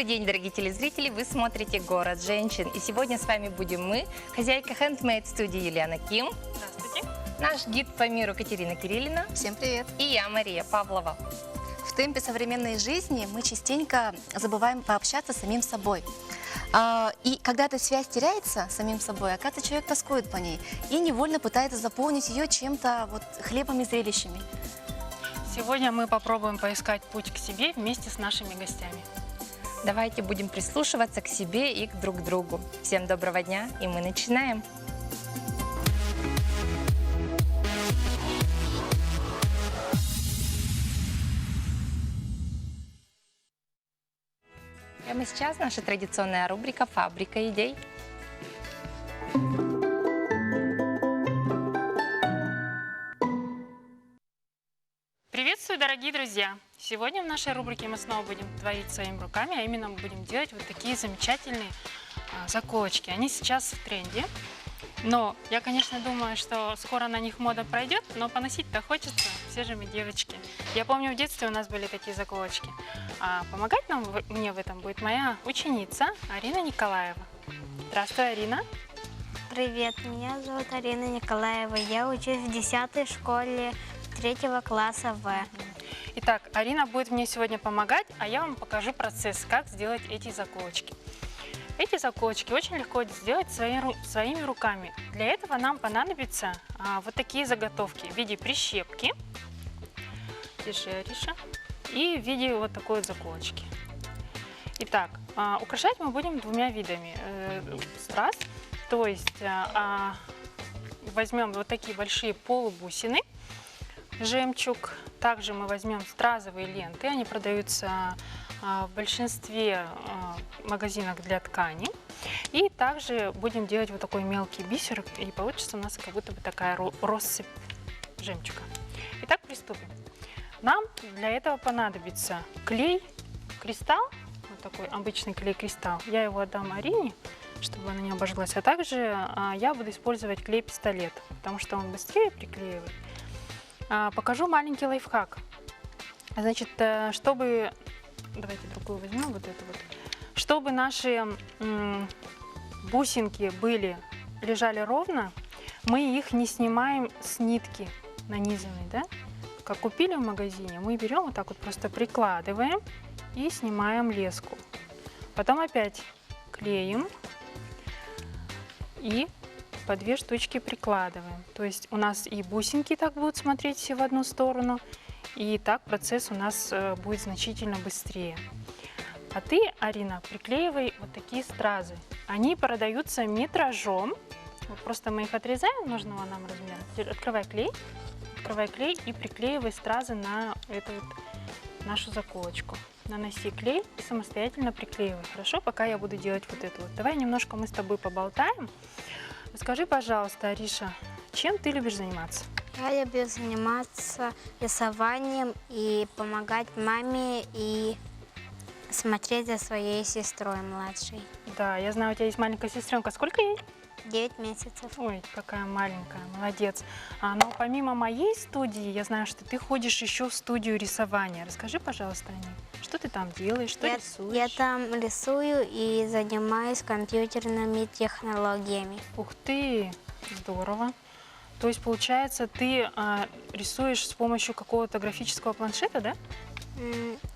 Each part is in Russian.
Добрый день, дорогие телезрители! Вы смотрите «Город женщин». И сегодня с вами будем мы, хозяйка хендмейд-студии Юлиана Ким. Здравствуйте. Наш гид по миру Катерина Кириллина. Всем привет! И я, Мария Павлова. В темпе современной жизни мы частенько забываем пообщаться с самим собой. И когда эта связь теряется с самим собой, оказывается, человек тоскует по ней и невольно пытается заполнить ее чем-то хлебом и зрелищами. Сегодня мы попробуем поискать путь к себе вместе с нашими гостями. Давайте будем прислушиваться к себе и друг к другу. Всем доброго дня, и мы начинаем. Прямо сейчас наша традиционная рубрика «Фабрика идей». Приветствую, дорогие друзья! Сегодня в нашей рубрике мы снова будем творить своими руками, а именно мы будем делать вот такие замечательные заколочки. Они сейчас в тренде, но я, конечно, думаю, что скоро на них мода пройдет, но поносить-то хочется, все же мы девочки. Я помню, в детстве у нас были такие заколочки. А помогать мне в этом будет моя ученица Арина Николаева. Здравствуй, Арина! Привет, меня зовут Арина Николаева. Я учусь в 10 школе 3 класса В. Итак, Арина будет мне сегодня помогать, а я вам покажу процесс, как сделать эти заколочки. Эти заколочки очень легко сделать своими руками. Для этого нам понадобятся вот такие заготовки в виде прищепки, держи, Ариша, и в виде вот такой вот заколочки. Итак, украшать мы будем двумя видами страз, то есть возьмем вот такие большие полубусины, жемчуг. Также мы возьмем стразовые ленты, они продаются в большинстве магазинов для ткани. И также будем делать вот такой мелкий бисер, и получится у нас как будто бы такая россыпь жемчуга. Итак, приступим. Нам для этого понадобится клей кристалл, вот такой обычный клей кристалл. Я его отдам Арине, чтобы она не обожглась. А также я буду использовать клей пистолет, потому что он быстрее приклеивает. Покажу маленький лайфхак. Значит, чтобы... Давайте другую возьмем, вот эту вот. Чтобы наши бусинки лежали ровно, мы их не снимаем с нитки нанизанной, да? Как купили в магазине, мы берем вот так вот, просто прикладываем и снимаем леску. Потом опять клеим и по 2 штучки прикладываем. То есть у нас и бусинки так будут смотреть все в одну сторону, и так процесс у нас будет значительно быстрее. А ты, Арина, приклеивай вот такие стразы. Они продаются метражом. Вот просто мы их отрезаем нужного нам размера. Открывай клей и приклеивай стразы на эту вот нашу заколочку. Наноси клей и самостоятельно приклеивай. Хорошо, пока я буду делать вот это вот. Давай немножко мы с тобой поболтаем. Скажи, пожалуйста, Ариша, чем ты любишь заниматься? Я люблю заниматься рисованием и помогать маме и смотреть за своей сестрой младшей. Да, я знаю, у тебя есть маленькая сестренка. Сколько ей? 9 месяцев. Ой, какая маленькая, молодец. Но помимо моей студии, я знаю, что ты ходишь еще в студию рисования. Расскажи, пожалуйста, о ней. Что ты там делаешь, что рисуешь? Я там рисую и занимаюсь компьютерными технологиями. Ух ты, здорово. То есть, получается, ты рисуешь с помощью какого-то графического планшета, да?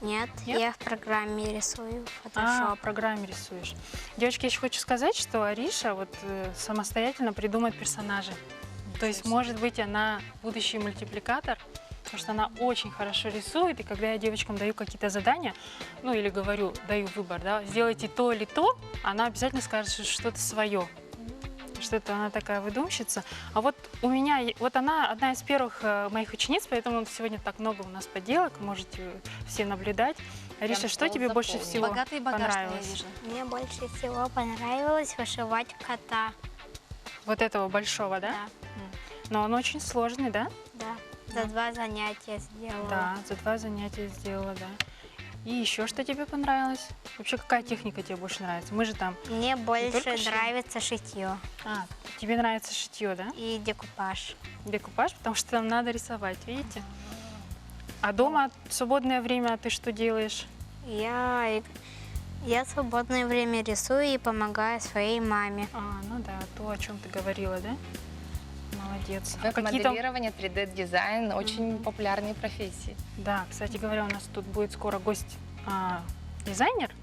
Нет, я в программе рисую, В Photoshop. программе рисуешь. Девочки, я еще хочу сказать, что Ариша самостоятельно придумает персонажей. То есть, может быть, она будущий мультипликатор, потому что она очень хорошо рисует, и когда я девочкам даю какие-то задания, ну или даю выбор, да, сделайте то или то, она обязательно скажет, что что-то свое. Что-то она такая выдумщица. А вот у меня, вот она одна из первых моих учениц, поэтому сегодня так много у нас поделок, можете все наблюдать. Ариша, что тебе больше всего понравилось? Мне больше всего понравилось вышивать кота. Вот этого большого, да? Да. Но он очень сложный, да? Да, за 2 занятия сделала. Да, за 2 занятия сделала, да. И еще что тебе понравилось? Вообще, какая техника тебе больше нравится? Мы же там... Мне больше нравится шитье. Тебе нравится шитье, да? И декупаж. Декупаж, потому что там надо рисовать, видите? А дома в свободное время ты что делаешь? Я Я в свободное время рисую и помогаю своей маме. Ну да, то, о чем ты говорила, да? Молодец. А какие-то... Веб-моделирование, 3D-дизайн – очень популярные профессии. Да, кстати говоря, у нас тут будет скоро гость дизайнер.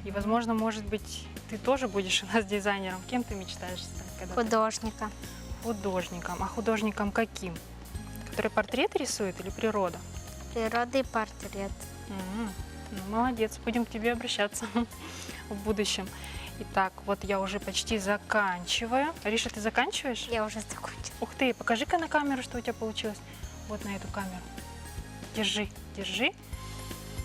И, возможно, может быть, ты тоже будешь у нас дизайнером. Кем ты мечтаешь стать? Когда Художника. Художником. А художником каким? Который портрет рисует или природа? Природа и портрет. Ну, молодец, будем к тебе обращаться в будущем. Итак, вот я уже почти заканчиваю. Ариша, ты заканчиваешь? Я уже закончила. Ух ты, покажи-ка на камеру, что у тебя получилось. Вот на эту камеру. Держи, держи.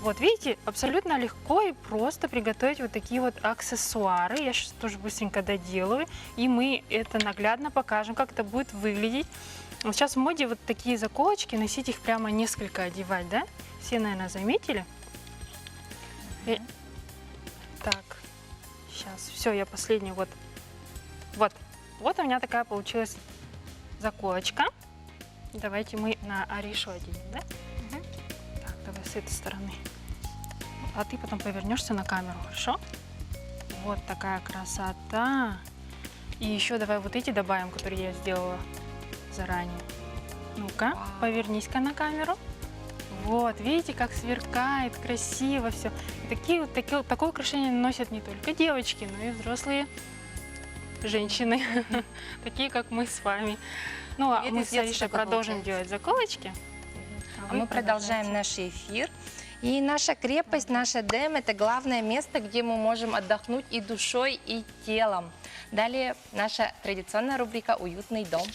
Вот видите, абсолютно легко и просто приготовить вот такие вот аксессуары. Я сейчас тоже быстренько доделаю, и мы это наглядно покажем, как это будет выглядеть. Вот сейчас в моде вот такие заколочки, носить их прямо несколько одевать, да? Все, наверное, заметили? Так, сейчас, все, я последний, вот у меня такая получилась заколочка. Давайте мы на Аришу оденем, да? Так, давай с этой стороны. А ты потом повернешься на камеру, хорошо? Вот такая красота. И еще давай вот эти добавим, которые я сделала заранее. Ну-ка, повернись-ка на камеру. Вот, видите, как сверкает, красиво все. Такое украшение носят не только девочки, но и взрослые женщины, такие, как мы с вами. Ну, а мы с Аришей продолжим делать заколочки. А мы продолжаем наш эфир. И наша крепость, наша ДЭМ – это главное место, где мы можем отдохнуть и душой, и телом. Далее наша традиционная рубрика «Уютный дом».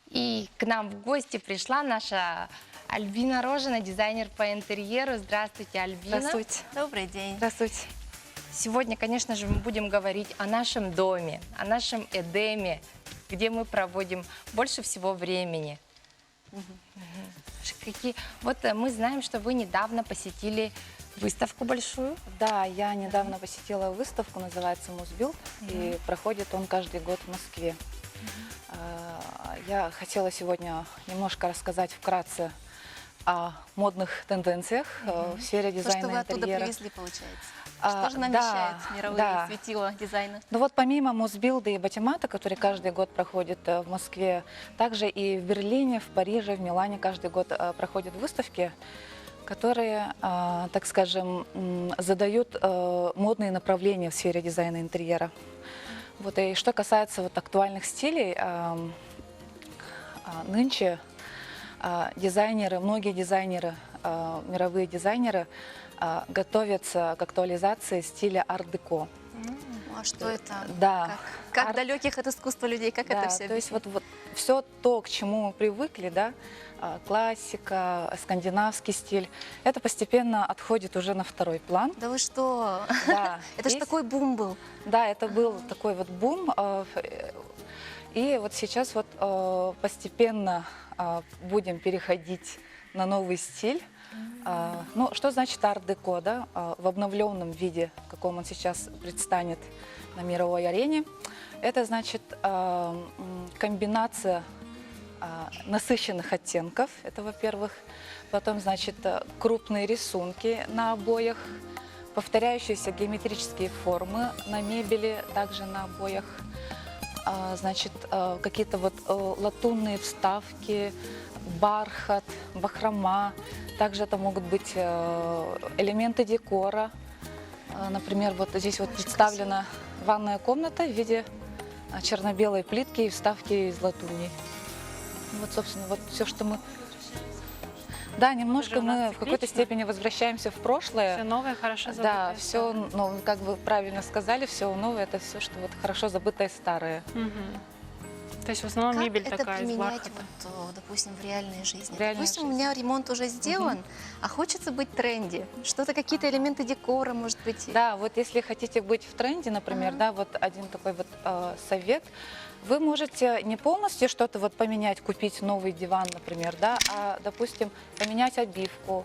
И к нам в гости пришла наша Альбина Рожина, дизайнер по интерьеру. Здравствуйте, Альбина. Здравствуйте. Добрый день. Здравствуйте. Сегодня, конечно же, мы будем говорить о нашем доме, о нашем Эдеме, где мы проводим больше всего времени. Вот мы знаем, что вы недавно посетили выставку большую. Да, я недавно посетила выставку, называется «Музбилд», и проходит он каждый год в Москве. Я хотела сегодня немножко рассказать вкратце о модных тенденциях в сфере дизайна что вы оттуда интерьера. привезли, получается? Что же нам вещает мировые светила дизайна? Ну вот помимо Музбилда и Батимата, который каждый год проходит в Москве, также и в Берлине, в Париже, в Милане каждый год проходят выставки, которые, так скажем, задают модные направления в сфере дизайна интерьера. Вот, и что касается вот актуальных стилей, нынче дизайнеры, многие дизайнеры, мировые дизайнеры готовятся к актуализации стиля арт-деко. А что это? Да. Как далеких от искусства людей, как это все? То есть вот все то, к чему мы привыкли, да, классика, скандинавский стиль, это постепенно отходит уже на второй план. Да вы что? Да. Это же такой бум был. Да, это был такой вот бум. И вот сейчас вот постепенно будем переходить на новый стиль. Ну, что значит арт-деко, да? В обновленном виде, в каком он сейчас предстанет на мировой арене. Это значит комбинация насыщенных оттенков, это во-первых. Потом, значит, крупные рисунки на обоях, повторяющиеся геометрические формы на мебели, также на обоях. Значит, какие-то вот латунные вставки, бархат, бахрома. Также это могут быть элементы декора. Например, вот здесь вот представлена ванная комната в виде черно-белой плитки и вставки из латуни. Вот, собственно, вот все, что мы... Да, немножко мы в какой-то степени возвращаемся в прошлое. Все новое, хорошо забытое. Да, все, ну, как вы правильно сказали, все новое, это все, что вот хорошо забытое старое. То есть в основном Как мебель это такая из применять, бархата. вот, допустим, в реальной жизни? В реальной Допустим, у жизни. меня ремонт уже сделан, а хочется быть в тренде. Что-то, какие-то элементы декора, может быть. Да, вот если хотите быть в тренде, например, да, вот один такой вот совет. Вы можете не полностью что-то вот поменять, купить новый диван, например, да, а, допустим, поменять обивку,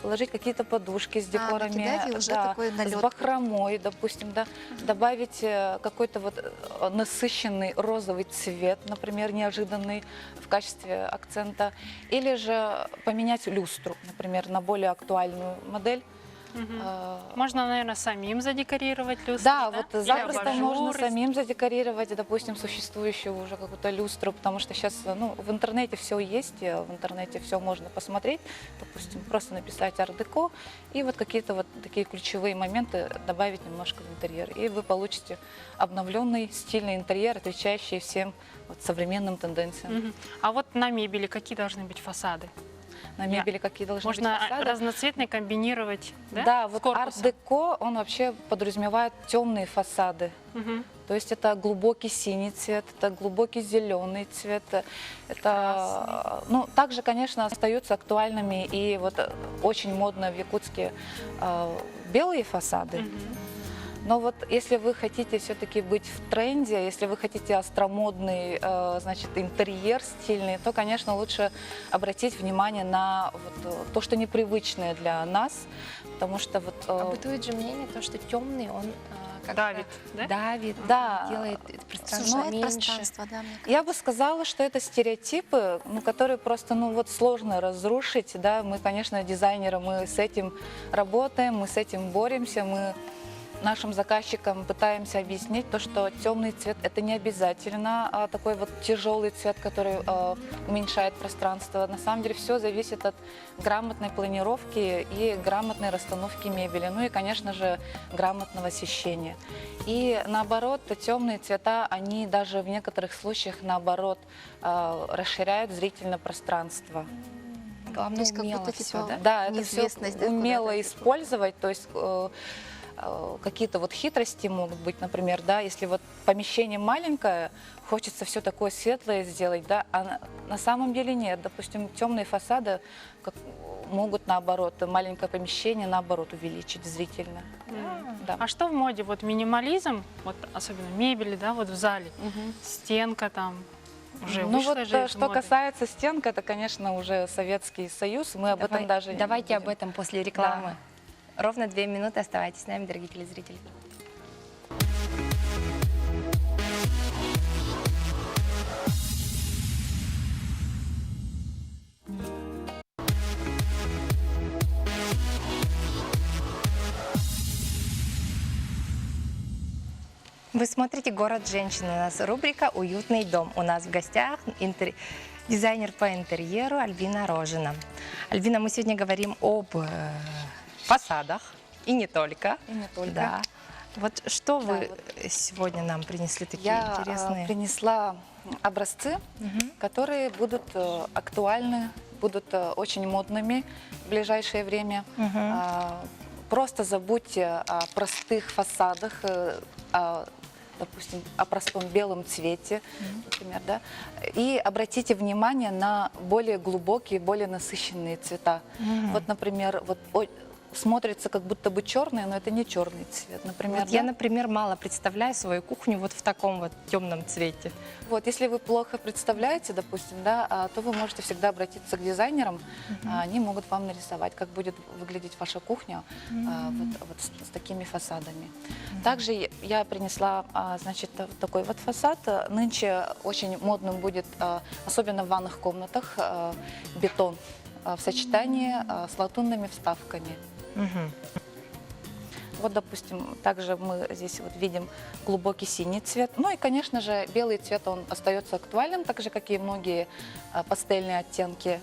положить какие-то подушки с декорами, накидать, и уже такой с налет. бахромой, допустим, да, добавить какой-то вот насыщенный розовый цвет, например, неожиданный в качестве акцента, или же поменять люстру, например, на более актуальную модель. Можно, наверное, самим задекорировать люстру, Да, да? вот Или запросто можно абажуры. самим задекорировать, допустим, существующую уже какую-то люстру, потому что сейчас, ну, в интернете все есть, в интернете все можно посмотреть, допустим, просто написать ар-деко и вот какие-то вот такие ключевые моменты добавить немножко в интерьер, и вы получите обновленный стильный интерьер, отвечающий всем вот современным тенденциям. Мгм. А вот на мебели какие должны быть фасады? На мебели какие должны Можно быть фасады. разноцветные комбинировать, да? Да, с вот корпусом? арт-деко, он вообще подразумевает темные фасады. Мгм. То есть это глубокий синий цвет, это глубокий зеленый цвет, это, ну, также, конечно, остаются актуальными и вот очень модно в Якутске белые фасады. Но вот если вы хотите все-таки быть в тренде, если вы хотите остромодный, значит, интерьер стильный, то, конечно, лучше обратить внимание на вот то, что непривычное для нас, потому что вот... А бытует же мнение, то, что темный, он как-то Давит, да? давит, Да. делает пространство Сужает меньше. пространство, да, мне кажется. Я бы сказала, что это стереотипы, ну, которые просто, ну, вот сложно разрушить, да, мы, конечно, дизайнеры, мы с этим работаем, мы с этим боремся, мы нашим заказчикам пытаемся объяснить то, что темный цвет это не обязательно такой вот тяжелый цвет, который уменьшает пространство. На самом деле все зависит от грамотной планировки и грамотной расстановки мебели, ну и, конечно же, грамотного освещения. И наоборот, темные цвета, они даже в некоторых случаях, наоборот, расширяют зрительное пространство. Главное, То есть как умело будто, всё, типа, да? Да, это все неизвестность, да, умело куда-то. использовать, то есть какие-то вот хитрости могут быть, например, да, если вот помещение маленькое, хочется все такое светлое сделать, да, а на самом деле нет. Допустим, темные фасады могут, наоборот, маленькое помещение, наоборот, увеличить зрительно. Да. А что в моде? Вот минимализм, вот особенно мебели, да, вот в зале, стенка там, уже Ну вышла вот же из что моды. касается стенок, это, конечно, уже Советский Союз, мы об этом даже не Давайте об будем. этом после рекламы. Ровно 2 минуты, оставайтесь с нами, дорогие телезрители. Вы смотрите «Город женщин». У нас рубрика «Уютный дом». У нас в гостях дизайнер по интерьеру Альбина Рожина. Альбина, мы сегодня говорим об фасадах и не только. И не только. Да. Вот что Да, вы сегодня нам принесли такие Я интересные? принесла образцы, которые будут актуальны, будут очень модными в ближайшее время. Просто забудьте о простых фасадах, допустим, о простом белом цвете, например, да, и обратите внимание на более глубокие, более насыщенные цвета. Вот, например, вот смотрится как будто бы черный, но это не черный цвет, например. Вот да? я, например, мало представляю свою кухню вот в таком вот темном цвете. Вот, если вы плохо представляете, допустим, да, то вы можете всегда обратиться к дизайнерам, они могут вам нарисовать, как будет выглядеть ваша кухня вот с такими фасадами. Также я принесла, значит, такой вот фасад. Нынче очень модным будет, особенно в ванных комнатах, бетон в сочетании с латунными вставками. Вот, допустим, также мы здесь вот видим глубокий синий цвет. Ну и, конечно же, белый цвет, он остается актуальным, так же, как и многие пастельные оттенки.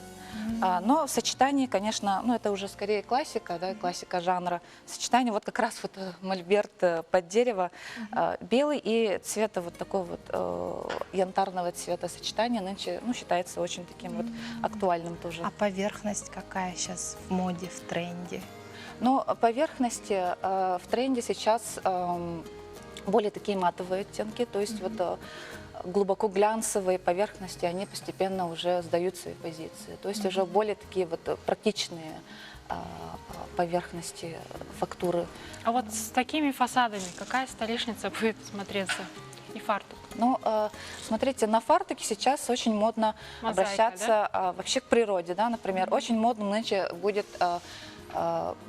Но в сочетании, конечно, ну это уже скорее классика, да, классика жанра. Сочетание вот как раз вот мольберт под дерево, белый и цвета вот такого вот янтарного цвета сочетания нынче, ну, считается очень таким вот актуальным тоже. А поверхность какая сейчас в моде, в тренде? Но поверхности в тренде сейчас более такие матовые оттенки, то есть вот глубоко глянцевые поверхности, они постепенно уже сдают свои позиции. То есть уже более такие вот практичные поверхности, фактуры. А вот с такими фасадами какая столешница будет смотреться и фартук. Ну, смотрите, на фартуке сейчас очень модно Мозаика, обращаться вообще к природе, да, например. Очень модно нынче будет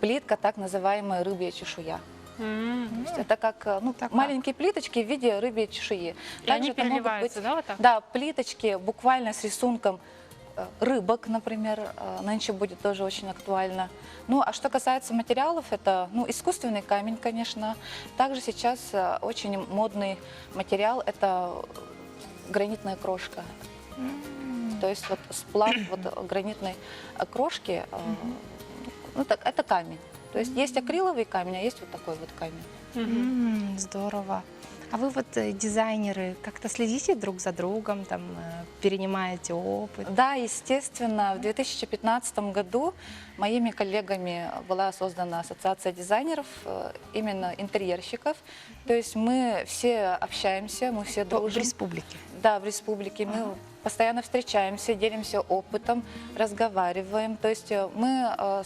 плитка, так называемая рыбья чешуя. То есть это как маленькие плиточки в виде рыбьей чешуи. И они это могут переливаются, да, вот так? Да, плиточки буквально с рисунком рыбок, например, нынче будет тоже очень актуально. Ну, а что касается материалов, это искусственный камень, конечно. Также сейчас очень модный материал – это гранитная крошка. То есть вот сплав гранитной крошки, это камень. То есть есть акриловый камень, а есть вот такой вот камень. Здорово. А вы вот дизайнеры, как-то следите друг за другом, там, перенимаете опыт? Да, естественно, в 2015 году моими коллегами была создана ассоциация дизайнеров, именно интерьерщиков. То есть мы все общаемся, мы все В дружим. республике? Да, в республике. Мы постоянно встречаемся, делимся опытом, разговариваем. То есть мы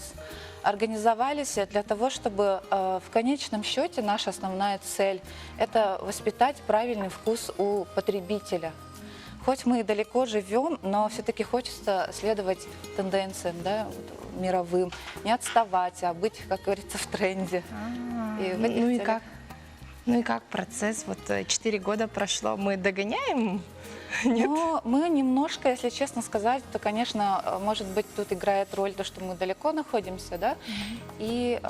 организовались для того, чтобы в конечном счете наша основная цель – это воспитать правильный вкус у потребителя. Хоть мы и далеко живем, но все-таки хочется следовать тенденциям, да, мировым, не отставать, а быть, как говорится, в тренде. И в этих целях. Ну и как процесс? Вот 4 года прошло, мы догоняем? Нет? Ну, мы немножко, если честно сказать, то, конечно, может быть, тут играет роль то, что мы далеко находимся, да, и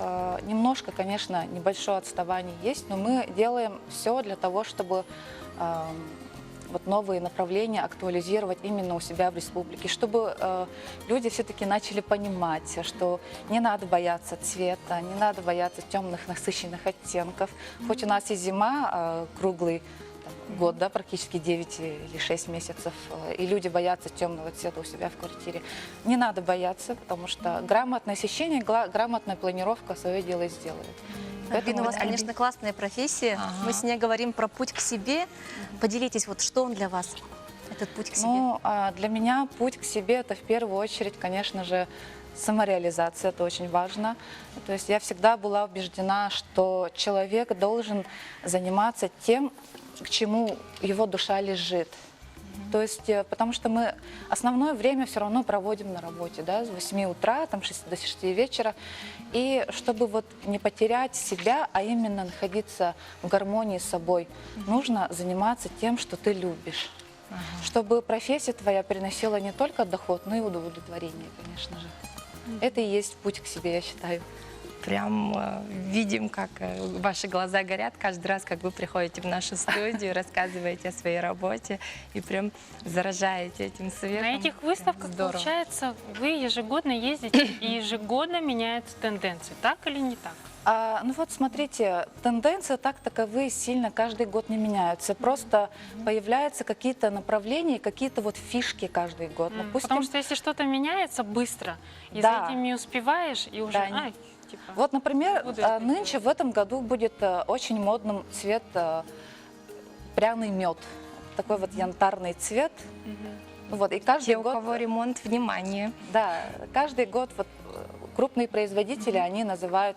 немножко, конечно, небольшое отставание есть, но мы делаем все для того, чтобы вот новые направления актуализировать именно у себя в республике, чтобы люди все-таки начали понимать, что не надо бояться цвета, не надо бояться темных насыщенных оттенков. Хоть у нас и зима круглый год, да, практически 9 или 6 месяцев, и люди боятся темного цвета у себя в квартире. Не надо бояться, потому что грамотное освещение, грамотная планировка свое дело сделает. Альбина, у вас, конечно, классная профессия. Мы с ней говорим про путь к себе. Поделитесь, вот что он для вас, этот путь к себе? Ну, для меня путь к себе – это в первую очередь, конечно же, самореализация, это очень важно. То есть я всегда была убеждена, что человек должен заниматься тем, к чему его душа лежит. То есть, потому что мы основное время все равно проводим на работе, да, с 8 утра до 6 вечера. И чтобы вот не потерять себя, а именно находиться в гармонии с собой, нужно заниматься тем, что ты любишь. Чтобы профессия твоя приносила не только доход, но и удовлетворение, конечно же. Это и есть путь к себе, я считаю. Прям видим, как ваши глаза горят каждый раз, как вы приходите в нашу студию, рассказываете о своей работе и прям заражаете этим светом. На этих выставках, Здорово. получается, вы ежегодно ездите и ежегодно меняются тенденции, так или не так? Ну вот смотрите, тенденции так таковые сильно каждый год не меняются. Просто появляются какие-то направления, какие-то вот фишки каждый год. Допустим, Потому что если что-то меняется быстро, и Да. за этим не успеваешь, и уже... Да, вот, например, буду это нынче в этом году будет очень модным цвет пряный мед. Такой вот янтарный цвет. Вот, и каждый Те, у год, кого ремонт, внимание. да, каждый год вот крупные производители, они называют,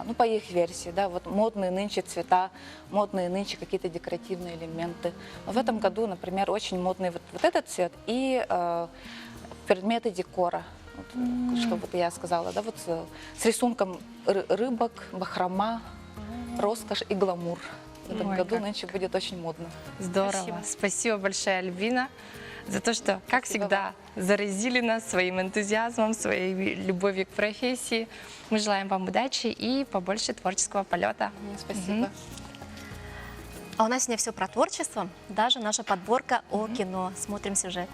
ну, по их версии, да, вот модные нынче цвета, модные нынче какие-то декоративные элементы. В этом году, например, очень модный вот этот цвет и предметы декора. Вот, что вот я сказала, да, вот с рисунком рыбок, бахрома, роскошь и гламур. В этом Ой, году как нынче будет очень модно. Здорово. Спасибо. Спасибо большое, Альбина, за то, что, как Спасибо всегда, заразили нас своим энтузиазмом, своей любовью к профессии. Мы желаем вам удачи и побольше творческого полета. Спасибо. А у нас сегодня все про творчество, даже наша подборка о кино. Смотрим сюжет.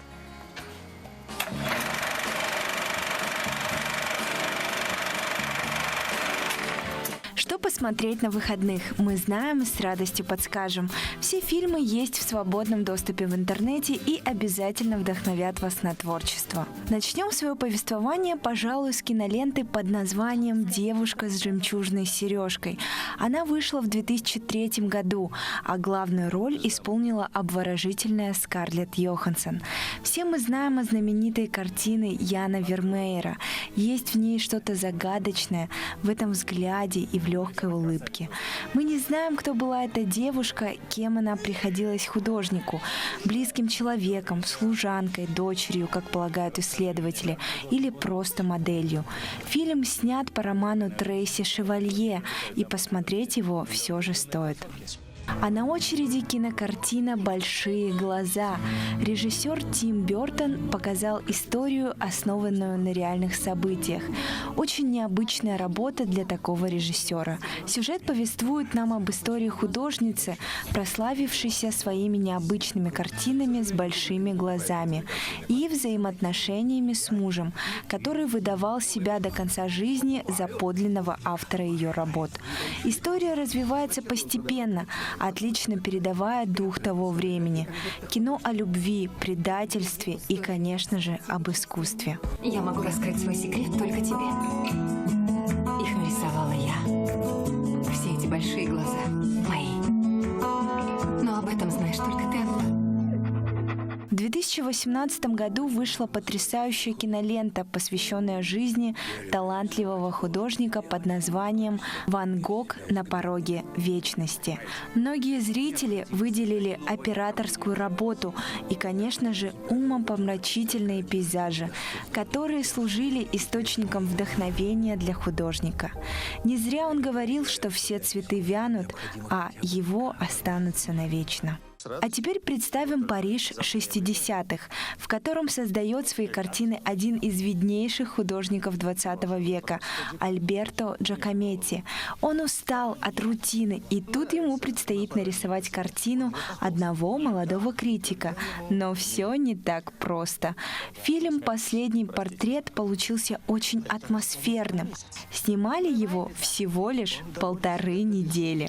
Что посмотреть на выходных, мы знаем и с радостью подскажем. Все фильмы есть в свободном доступе в интернете и обязательно вдохновят вас на творчество. Начнем свое повествование, пожалуй, с киноленты под названием «Девушка с жемчужной сережкой». Она вышла в 2003 году, а главную роль исполнила обворожительная Скарлетт Йоханссон. Все мы знаем о знаменитой картине Яна Вермеера. Есть в ней что-то загадочное в этом взгляде и в легкой улыбке. Мы не знаем, кто была эта девушка, кем она приходилась художнику, близким человеком, служанкой, дочерью, как полагают исследователи, или просто моделью. Фильм снят по роману Трейси Шевалье, и посмотреть его все же стоит. А на очереди кинокартина «Большие глаза». Режиссер Тим Бёртон показал историю, основанную на реальных событиях. Очень необычная работа для такого режиссера. Сюжет повествует нам об истории художницы, прославившейся своими необычными картинами с большими глазами, и взаимоотношениями с мужем, который выдавал себя до конца жизни за подлинного автора ее работ. История развивается постепенно, отлично передавая дух того времени. Кино о любви, предательстве и, конечно же, об искусстве. Я могу раскрыть свой секрет только тебе. Их нарисовала я. Все эти большие глаза мои. Но об этом знаешь только ты одна. В 2018 году вышла потрясающая кинолента, посвященная жизни талантливого художника под названием «Ван Гог на пороге вечности». Многие зрители выделили операторскую работу и, конечно же, умопомрачительные пейзажи, которые служили источником вдохновения для художника. Не зря он говорил, что все цветы вянут, а его останутся навечно. А теперь представим Париж 60-х, в котором создает свои картины один из виднейших художников 20 века – Альберто Джакометти. Он устал от рутины, и тут ему предстоит нарисовать картину одного молодого критика. Но все не так просто. Фильм «Последний портрет» получился очень атмосферным. Снимали его всего лишь 1,5 недели.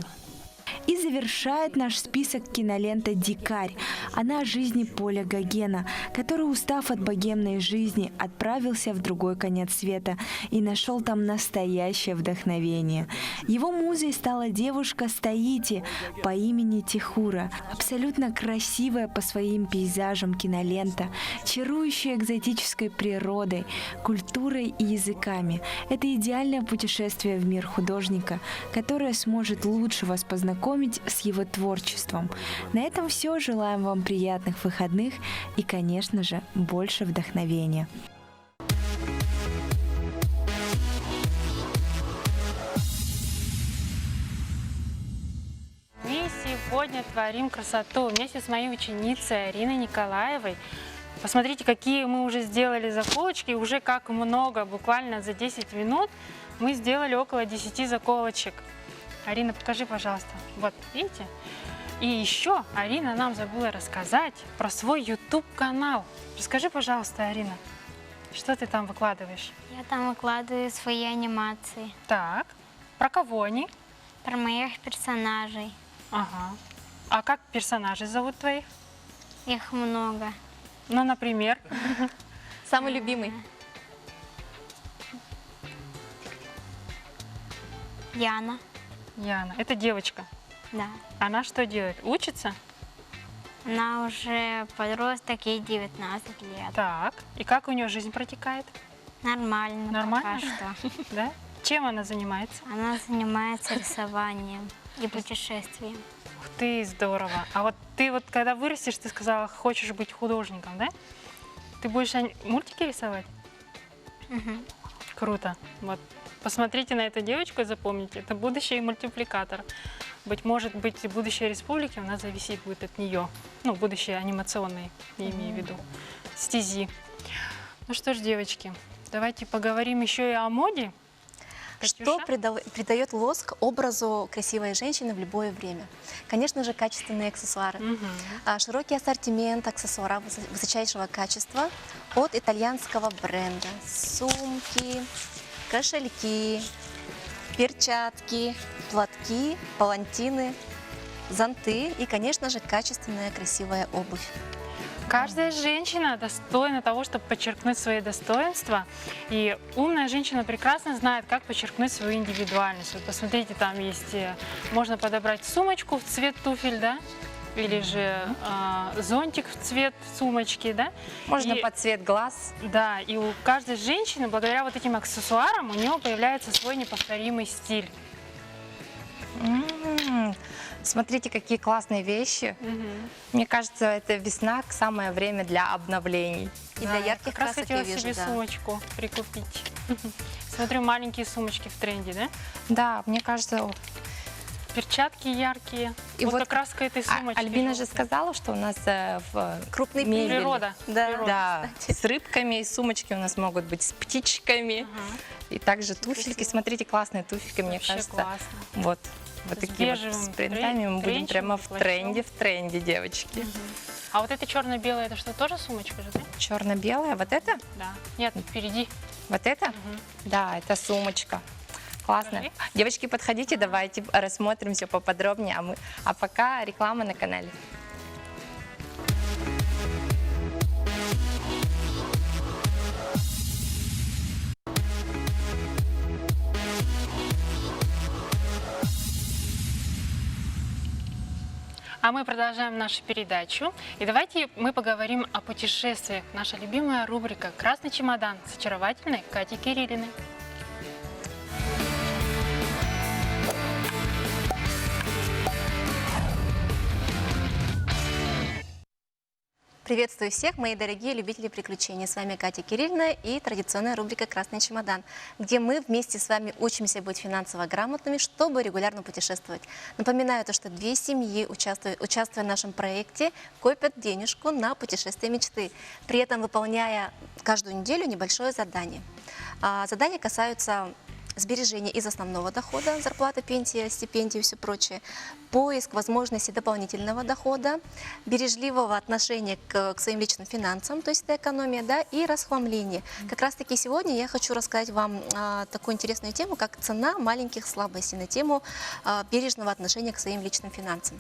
И завершает наш список кинолента «Дикарь». Она о жизни Поля Гогена, который, устав от богемной жизни, отправился в другой конец света и нашел там настоящее вдохновение. Его музой стала девушка Стаити по имени Тихура. Абсолютно красивая по своим пейзажам кинолента, чарующая экзотической природой, культурой и языками. Это идеальное путешествие в мир художника, которое сможет лучше вас познакомить с его творчеством. На этом все. Желаем вам приятных выходных и, конечно же, больше вдохновения. Мы сегодня творим красоту вместе с моей ученицей Ариной Николаевой. Посмотрите, какие мы уже сделали заколочки, уже как много, буквально за 10 минут мы сделали около 10 заколочек. Арина, покажи, пожалуйста. Вот, видите? И еще Арина нам забыла рассказать про свой YouTube-канал. Расскажи, пожалуйста, Арина, что ты там выкладываешь? Я там выкладываю свои анимации Так, про кого они? про моих персонажей. Ага. А как персонажей зовут твоих? Их много. Ну, например? Самый любимый. Яна. Яна. Это девочка. Да. Она что делает? Учится? Она уже подросток, ей 19 лет. Так. И как у нее жизнь протекает? Нормально, Нормально? пока что. Да? Чем она занимается? Она занимается рисованием и путешествием. Ух ты, здорово. А вот ты вот когда вырастешь, ты сказала, хочешь быть художником, да? Ты будешь мультики рисовать? Мгм. Круто. Вот. Посмотрите на эту девочку и запомните, это будущий мультипликатор. Быть может быть, будущее республики у нас зависит будет от нее. Ну, будущее анимационное, я имею в виду, стези. Ну что ж, девочки, давайте поговорим еще и о моде. Что Катюша? придает лоск образу красивой женщины в любое время? Конечно же, качественные аксессуары. Мгм. Широкий ассортимент аксессуаров высочайшего качества от итальянского бренда. Сумки, кошельки, перчатки, платки, палантины, зонты и, конечно же, качественная красивая обувь. Каждая женщина достойна того, чтобы подчеркнуть свои достоинства. И умная женщина прекрасно знает, как подчеркнуть свою индивидуальность. Вот посмотрите, там есть, можно подобрать сумочку в цвет туфель, да? или же зонтик в цвет сумочки, да? Можно И- под цвет глаз. Да, и у каждой женщины, благодаря вот этим аксессуарам, у нее появляется свой неповторимый стиль. Смотрите, какие классные вещи. Мне кажется, это весна, самое время для обновлений. И Да, для я ярких как раз красок хотела я вижу, себе да. сумочку прикупить. Смотрю, маленькие сумочки в тренде, да? Да, мне кажется, Перчатки яркие. И вот вот как раз к этой сумочке. Альбина же желтой. сказала, что у нас в Крупный мебели. Природа. Да. природа. Да, с рыбками, и сумочки у нас могут быть с птичками. И также туфельки. Смотрите, классные туфельки, мне Вообще кажется. классно. Вот С такие вот бежевым с принтами мы будем тренчем, прямо в плащом. тренде, девочки. А вот это черно-белое, это что, тоже сумочка же, да? Черно-белая, вот это? Да. Нет, впереди. Вот это? Да, это сумочка. Классно. Покажи. Девочки, подходите, давайте рассмотрим все поподробнее. А пока реклама на канале. А мы продолжаем нашу передачу. И давайте мы поговорим о путешествиях. Наша любимая рубрика «Красный чемодан» с очаровательной Катей Кириллиной. Приветствую всех, мои дорогие любители приключений. С вами Катя Кирилловна и традиционная рубрика «Красный чемодан», где мы вместе с вами учимся быть финансово грамотными, чтобы регулярно путешествовать. Напоминаю, то, что 2 семьи, участвуя в нашем проекте, копят денежку на путешествие мечты, при этом выполняя каждую неделю небольшое задание. Задания касаются сбережения из основного дохода, зарплата, пенсия, стипендии и все прочее, поиск возможности дополнительного дохода, бережливого отношения к своим личным финансам, то есть это экономия, да, и расхламление. Как раз таки сегодня я хочу рассказать вам такую интересную тему, как цена маленьких слабостей, на тему бережного отношения к своим личным финансам.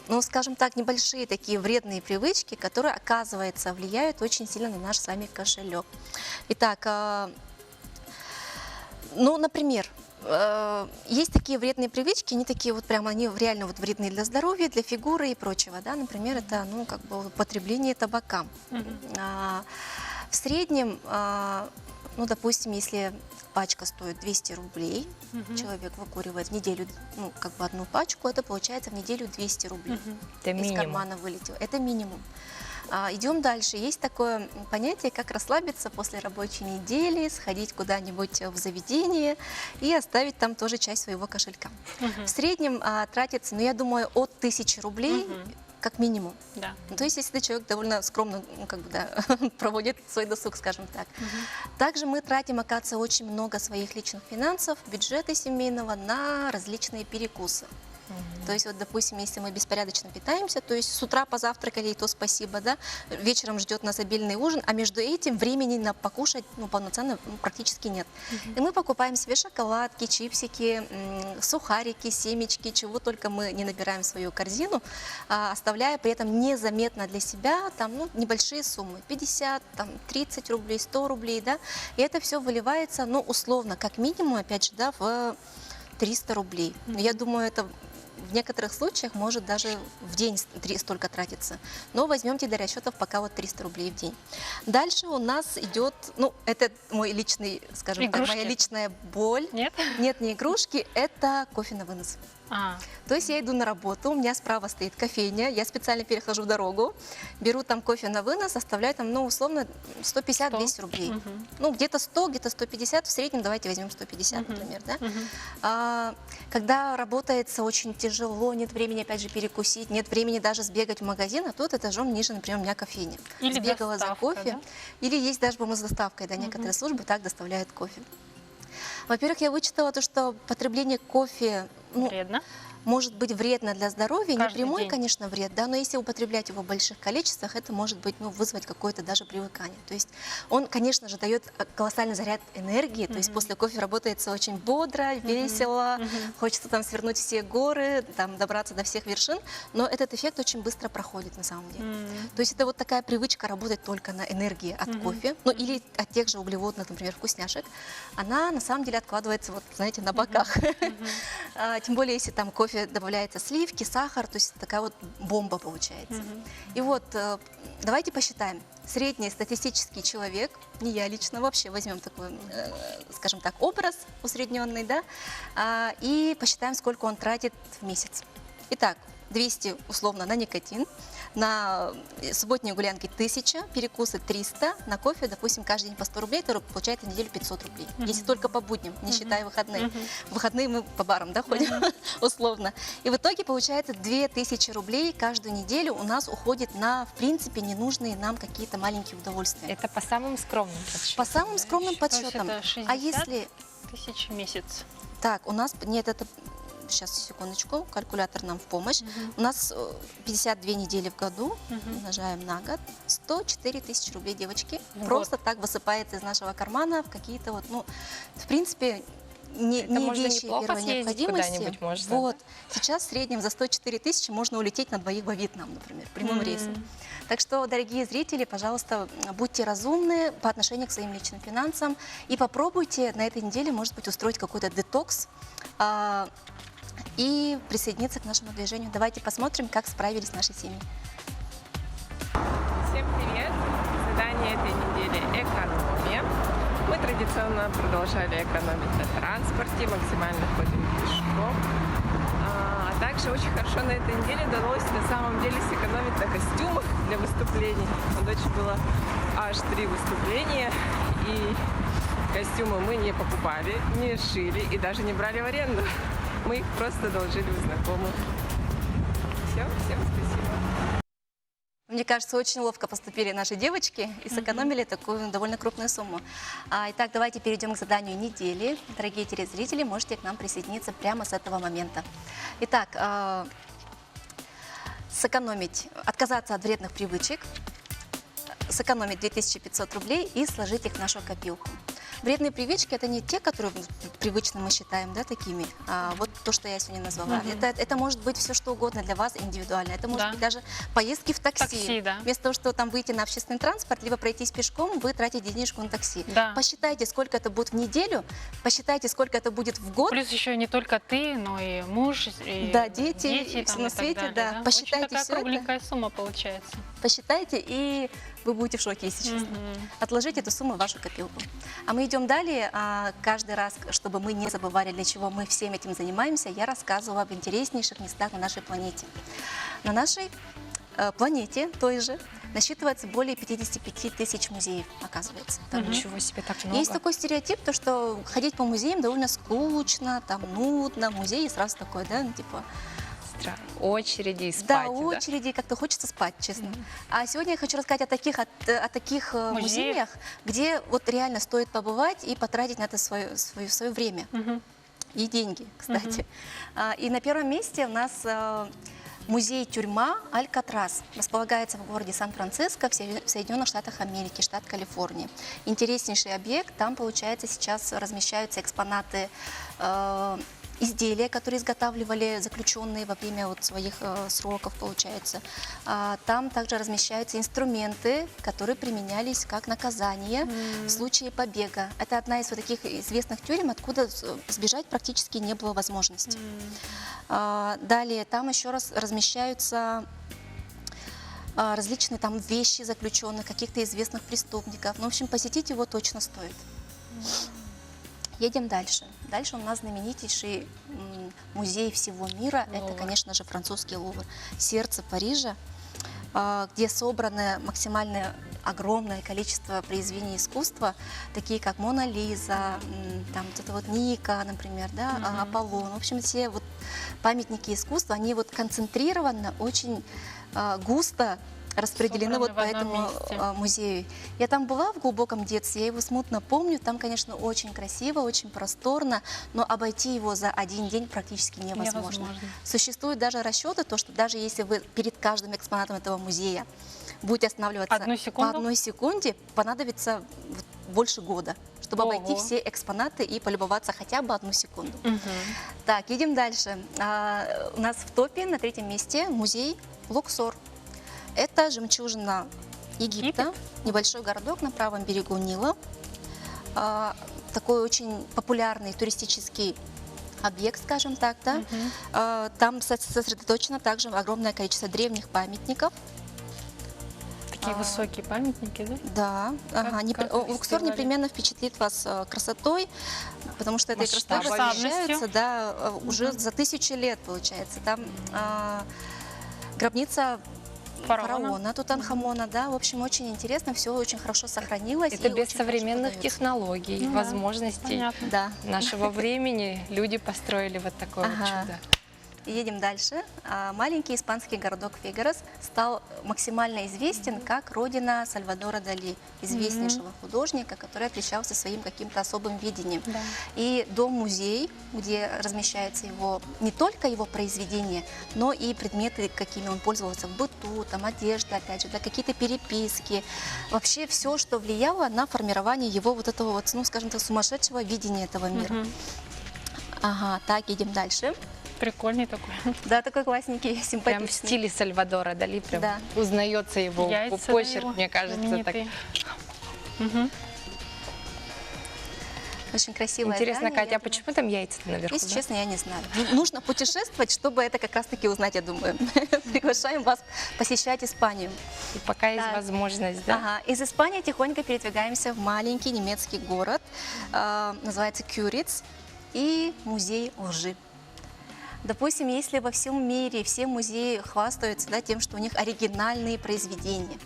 Ну, скажем так, небольшие такие вредные привычки, которые, оказывается, влияют очень сильно на наш с вами кошелек. Итак, ну, например, есть такие вредные привычки, они такие вот прямо, они реально вот вредные для здоровья, для фигуры и прочего, да, например, это, ну, как бы употребление табака. В среднем, ну, допустим, если пачка стоит 200 рублей, человек выкуривает в неделю, ну, как бы одну пачку, это получается в неделю 200 рублей. Это Из минимум. кармана вылетел. Это минимум. Идем дальше. Есть такое понятие, как расслабиться после рабочей недели, сходить куда-нибудь в заведение и оставить там тоже часть своего кошелька. В среднем тратится, ну, я думаю, от 1000 рублей как минимум. Да. Ну, то есть, если человек довольно скромно, ну, как бы, да, проводит свой досуг, скажем так. Также мы тратим, оказывается, очень много своих личных финансов, бюджета семейного на различные перекусы. То есть, вот, допустим, если мы беспорядочно питаемся, то есть с утра позавтракали, и то спасибо, да, вечером ждет нас обильный ужин, а между этим времени на покушать, ну, полноценно, ну, практически нет. И мы покупаем себе шоколадки, чипсики, сухарики, семечки, чего только мы не набираем в свою корзину, оставляя при этом незаметно для себя там, ну, небольшие суммы, 50, там, 30 рублей, 100 рублей, да, и это все выливается, ну, условно, как минимум, опять же, да, в 300 рублей. Но я думаю, это в некоторых случаях может даже в день столько тратиться. Но возьмемте для расчетов пока вот 300 рублей в день. Дальше у нас идет, ну, это мой личный, скажем так, моя Игрушки? личная боль. Нет? Нет, не игрушки, это кофе на вынос. То есть я иду на работу, у меня справа стоит кофейня, я специально перехожу дорогу, беру там кофе на вынос, оставляю там, ну, условно, 150-200 рублей. Ну, где-то 100, где-то 150, в среднем давайте возьмем 150, например, да. Когда работается очень тяжело, нет времени, опять же, перекусить, нет времени даже сбегать в магазин, а тут этажом ниже, например, у меня кофейня. Или Сбегала за доставка, кофе, да? или есть даже, по-моему, с доставкой, да, некоторые службы так доставляют кофе. Во-первых, я вычитала то, что потребление кофе, ну, Вредно. может быть вредно для здоровья, не Каждый прямой, день. конечно, вред, да, но если употреблять его в больших количествах, это может быть, ну, вызвать какое-то даже привыкание. То есть он, конечно же, дает колоссальный заряд энергии, то есть после кофе работается очень бодро, весело, хочется там свернуть все горы, там добраться до всех вершин, но этот эффект очень быстро проходит на самом деле. То есть это вот такая привычка работать только на энергии от кофе, ну, или от тех же углеводных, например, вкусняшек, она на самом деле откладывается, вот, знаете, на боках. Тем более, если там кофе кофе добавляются сливки, сахар, то есть такая вот бомба получается. И вот давайте посчитаем. Средний статистический человек, не я лично, вообще возьмем такой, скажем так, образ усредненный, да, и посчитаем, сколько он тратит в месяц. Итак, 200 условно на никотин, на субботние гулянки 1000, перекусы 300, на кофе, допустим, каждый день по 100 рублей, это получается неделю 500 рублей. Если только по будням, не считая выходные. В выходные мы по барам, да, ходим, условно. И в итоге получается 2000 рублей каждую неделю у нас уходит на, в принципе, ненужные нам какие-то маленькие удовольствия. Это по самым скромным подсчетам. По самым скромным То есть подсчетам. это 60 А если... тысяч в месяц. Так, у нас... Нет, это... Сейчас, секундочку, калькулятор нам в помощь. У нас 52 недели в году, умножаем на год, 104 тысячи рублей, девочки. Просто так высыпается из нашего кармана в какие-то вот, ну, в принципе, не можно вещи неплохо первой съездить необходимости. куда-нибудь можно, Вот. Сейчас в среднем за 104 тысячи можно улететь на двоих во Вьетнам, например, прямым рейсом. Так что, дорогие зрители, пожалуйста, будьте разумны по отношению к своим личным финансам и попробуйте на этой неделе, может быть, устроить какой-то детокс, и присоединиться к нашему движению. Давайте посмотрим, как справились наши семьи. Всем привет! Задание этой недели – экономия. Мы традиционно продолжали экономить на транспорте, максимально ходим пешком. А также очень хорошо на этой неделе удалось на самом деле сэкономить на костюмах для выступлений. У дочери было аж 3 выступления, и костюмы мы не покупали, не шили и даже не брали в аренду. Мы их просто одолжили у знакомых. Все, всем спасибо. Мне кажется, очень ловко поступили наши девочки и сэкономили такую довольно крупную сумму. Итак, давайте перейдем к заданию недели. Дорогие телезрители, можете к нам присоединиться прямо с этого момента. Итак, сэкономить, отказаться от вредных привычек, сэкономить 2500 рублей и сложить их в нашу копилку. Вредные привычки – это не те, которые привычно мы считаем, да, такими. Вот то, что я сегодня назвала. Это может быть все, что угодно для вас индивидуально. Это может быть даже поездки в такси. Да. Вместо того, что там выйти на общественный транспорт, либо пройтись пешком, вы тратите денежку на такси. Да. Посчитайте, сколько это будет в неделю, посчитайте, сколько это будет в год. Плюс еще не только ты, но и муж, и Да, дети, и всё там, на и так свете, далее, да. Посчитайте Очень такая всё это. кругленькая сумма получается. Посчитайте, и вы будете в шоке, если честно. Отложите эту сумму в вашу копилку. А мы идем далее. Каждый раз, чтобы мы не забывали, для чего мы всем этим занимаемся, я рассказываю об интереснейших местах на нашей планете. На нашей планете той же насчитывается более 55 тысяч музеев, оказывается. Ничего себе, так много. Есть такой стереотип, то, что ходить по музеям довольно скучно, там нудно, музей сразу такой, да, ну, типа... Очереди и спать. Да, очереди, как-то хочется спать, честно. А сегодня я хочу рассказать о таких музеях, где вот реально стоит побывать и потратить на это свое время. И деньги, кстати. И на первом месте у нас музей-тюрьма Алькатрас. Располагается в городе Сан-Франциско в Соединенных Штатах Америки, штат Калифорния. Интереснейший объект. Там, получается, сейчас размещаются экспонаты изделия, которые изготавливали заключенные во время вот своих сроков, получается. Там также размещаются инструменты, которые применялись как наказание в случае побега. Это одна из вот таких известных тюрем, откуда сбежать практически не было возможности. Далее там еще раз размещаются различные там вещи заключенных, каких-то известных преступников. Ну, в общем, посетить его точно стоит. Едем дальше. Дальше у нас знаменитейший музей всего мира. Лувр. Это, конечно же, французский Лувр. Сердце Парижа, где собрано максимально огромное количество произведений искусства, такие как Мона Лиза, там вот это вот Ника, например, да, Аполлон. В общем, все вот памятники искусства, они вот концентрированно, очень густо распределены вот по этому музею. Я там была в глубоком детстве, я его смутно помню. Там, конечно, очень красиво, очень просторно, но обойти его за один день практически невозможно. Существуют даже расчеты, то, что даже если вы перед каждым экспонатом этого музея будете останавливаться по одной секунде, понадобится больше года, чтобы обойти все экспонаты и полюбоваться хотя бы 1 секунду. Так, едем дальше. У нас в топе на 3-м месте музей Луксор. Это жемчужина Египта, небольшой городок на правом берегу Нила. Такой очень популярный туристический объект, скажем так, да. Там сосредоточено также огромное количество древних памятников. Такие высокие памятники, да? Да, как Луксор фестиваль. непременно впечатлит вас красотой, потому что этой красотой Масштабностью. восхищаются, да, уже за 1000 лет, получается. Там гробница фараона Тутанхамона, да, в общем, очень интересно, все очень хорошо сохранилось. Это и без очень современных хорошо продается. технологий, Ну да, возможностей понятно. Да. нашего времени. Люди построили вот такое вот Ага. чудо. Едем дальше. Маленький испанский городок Фигарос стал максимально известен как родина Сальвадора Дали, известнейшего художника, который отличался своим каким-то особым видением. Да. И дом-музей, где размещается его не только его произведения, но и предметы, какими он пользовался в быту, там одежда, опять же, да, какие-то переписки, вообще все, что влияло на формирование его вот этого вот, ну, скажем так, сумасшедшего видения этого мира. Ага, так, едем дальше. Прикольный такой. Да, такой классненький, Прям в симпатичный. стиле Сальвадора Дали, прям Да. узнается его Яйца почерк, его мне кажется, так. знаменитые. Мгм. Очень красивое Интересно, здание, Катя, я а почему там яйца наверху? Если да? честно, я не знаю. Нужно путешествовать, чтобы это как раз-таки узнать, я думаю. Приглашаем вас посещать Испанию. И пока есть Да. возможность, да? Ага. Из Испании тихонько передвигаемся в маленький немецкий город, называется Кюриц, и музей лжи. Допустим, если во всем мире все музеи хвастаются, да, тем, что у них оригинальные произведения,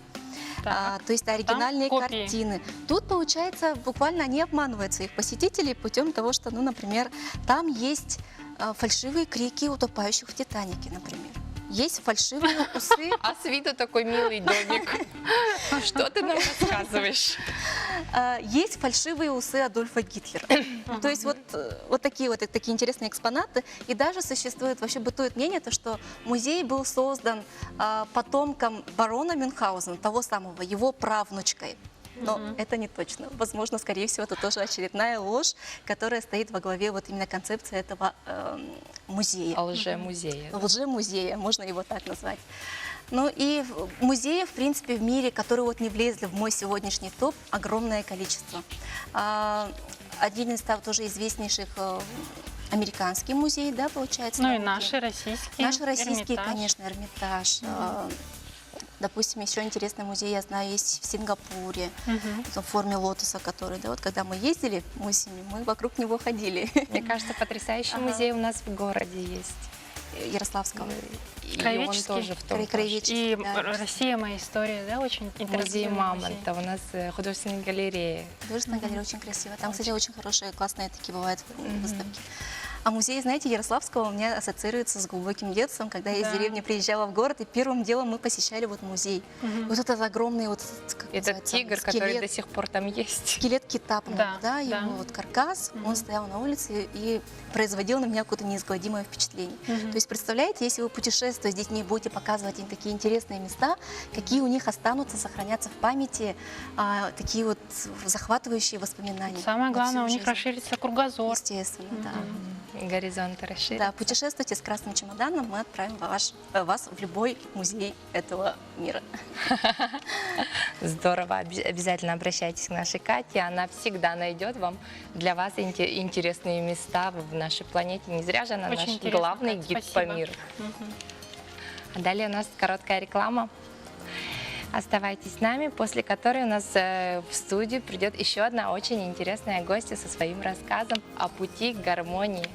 Так. то есть оригинальные копии. картины. Тут, получается, буквально они обманывают своих посетителей путем того, что, ну, например, там есть фальшивые крики утопающих в Титанике, например. Есть фальшивые усы. А с виду такой милый домик. Что ты нам рассказываешь? Есть фальшивые усы Адольфа Гитлера. То есть вот такие интересные экспонаты. И даже существует, вообще бытует мнение, то, что музей был создан потомком барона Мюнхгаузена, того самого, его правнучкой. Но это не точно. Возможно, скорее всего, это тоже очередная ложь, которая стоит во главе вот именно концепции этого музея. Лже-музея. Лже-музея, можно его так назвать. Ну и музеев, в принципе, в мире, которые вот не влезли в мой сегодняшний топ, огромное количество. Один из тоже известнейших американский музей, да, получается. Ну и науки. наши российские. Наши российские, Эрмитаж. конечно, Эрмитаж. Допустим, еще интересный музей, я знаю, есть в Сингапуре, в форме лотоса, который, да, вот когда мы ездили осенью, мы вокруг него ходили. Мне кажется, потрясающий музей у нас в городе есть. Ярославского. И он Краеведческий. тоже в том Краеведческий. И Да. Россия моя история, да, очень интересный Музей Мамонта, у нас художественная галерея. Художественная галерея очень красиво. Там, кстати, очень хорошие, классные такие бывают выставки. А музей, знаете, Ярославского у меня ассоциируется с глубоким детством, когда я из Да. деревни приезжала в город, и первым делом мы посещали вот музей. Вот этот огромный вот, как Этот называется, тигр, который скелет. до сих пор там есть. Скелет кита, по-моему, Да, да, его да. вот каркас, он стоял на улице и производил на меня какое-то неизгладимое впечатление. То есть, представляете, если вы путешествуя с детьми, будете показывать им такие интересные места, какие у них останутся, сохранятся в памяти, такие вот захватывающие воспоминания. Самое на главное, у всю них жизнь. расширится кругозор. Естественно, да. Горизонты расширятся. Да, путешествуйте с красным чемоданом, мы отправим вас в любой музей этого мира. Здорово. Обязательно обращайтесь к нашей Кате. Она всегда найдет вам для вас интересные места в нашей планете. Не зря же она Очень наш интересно, главный Кать, гид спасибо. по миру. А далее у нас короткая реклама. Оставайтесь с нами, после которой у нас в студию придет еще одна очень интересная гостья со своим рассказом о пути к гармонии.